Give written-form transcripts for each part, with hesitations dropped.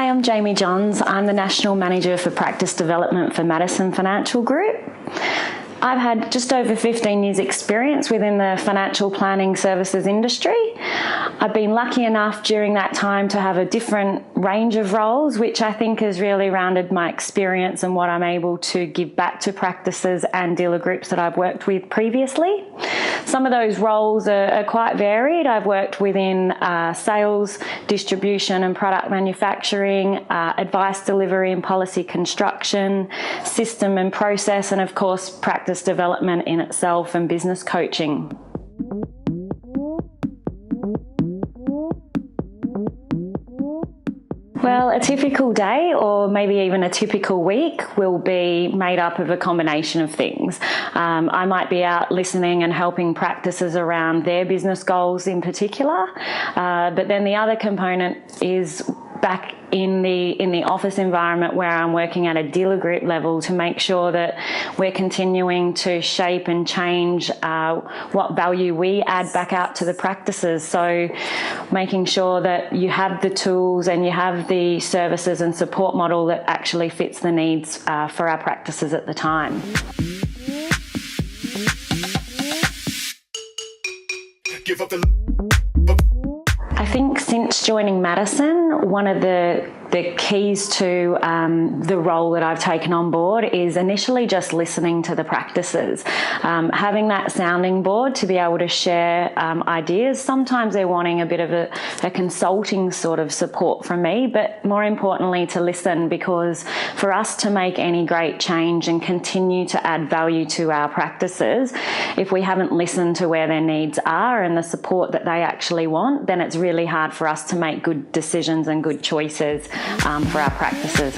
Hi, I'm Jaime Johns. I'm the National Manager for Practice Development for Madison Financial Group. I've had just over 15 years experience within the financial planning services industry. I've been lucky enough during that time to have a different range of roles, which I think has really rounded my experience and what I'm able to give back to practices and dealer groups that I've worked with previously. Some of those roles are quite varied. I've worked within sales, distribution and product manufacturing, advice delivery and policy construction, system and process, and of course practice development in itself and business coaching. Well, a typical day or maybe even a typical week will be made up of a combination of things. I might be out listening and helping practices around their business goals in particular, but then the other component is back in the office environment where I'm working at a dealer group level to make sure that we're continuing to shape and change what value we add back out to the practices. So making sure that you have the tools and you have the services and support model that actually fits the needs for our practices at the time. I think since joining Madison, one of the keys to the role that I've taken on board is initially just listening to the practices, having that sounding board to be able to share ideas. Sometimes they're wanting a bit of a consulting sort of support from me, but more importantly to listen, because for us to make any great change and continue to add value to our practices, if we haven't listened to where their needs are and the support that they actually want, then it's really hard for us to make good decisions and good choices for our practices.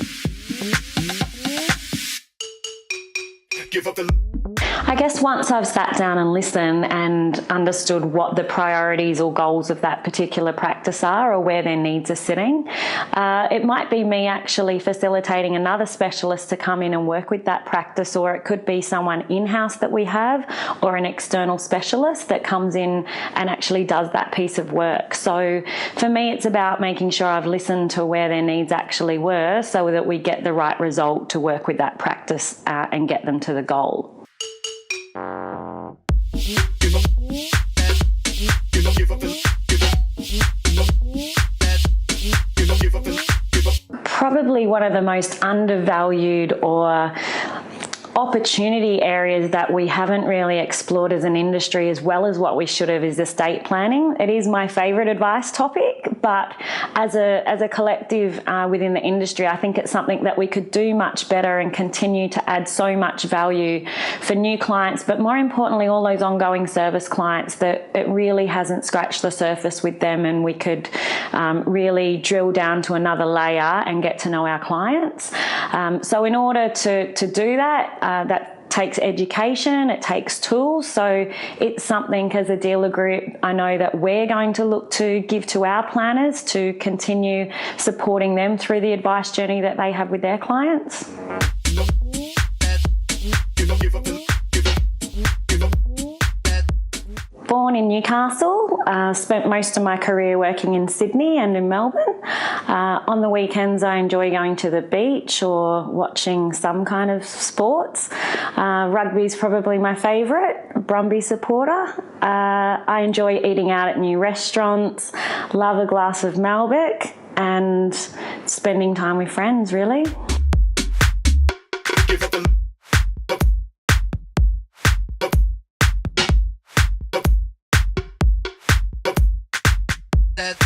I guess once I've sat down and listened and understood what the priorities or goals of that particular practice are or where their needs are sitting, it might be me actually facilitating another specialist to come in and work with that practice, or it could be someone in-house that we have or an external specialist that comes in and actually does that piece of work. So for me, it's about making sure I've listened to where their needs actually were so that we get the right result to work with that practice and get them to the goal. Probably one of the most undervalued or opportunity areas that we haven't really explored as an industry as well as what we should have is estate planning. It is my favourite advice topic, but as a collective within the industry, I think it's something that we could do much better and continue to add so much value for new clients, but more importantly, all those ongoing service clients that it really hasn't scratched the surface with them, and we could really drill down to another layer and get to know our clients. So in order to do that, that takes education, it takes tools. So it's something as a dealer group, I know that we're going to look to give to our planners to continue supporting them through the advice journey that they have with their clients. Born in Newcastle, spent most of my career working in Sydney and in Melbourne. On the weekends, I enjoy going to the beach or watching some kind of sports. Rugby is probably my favourite, Brumby supporter. I enjoy eating out at new restaurants, love a glass of Malbec, and spending time with friends, really. That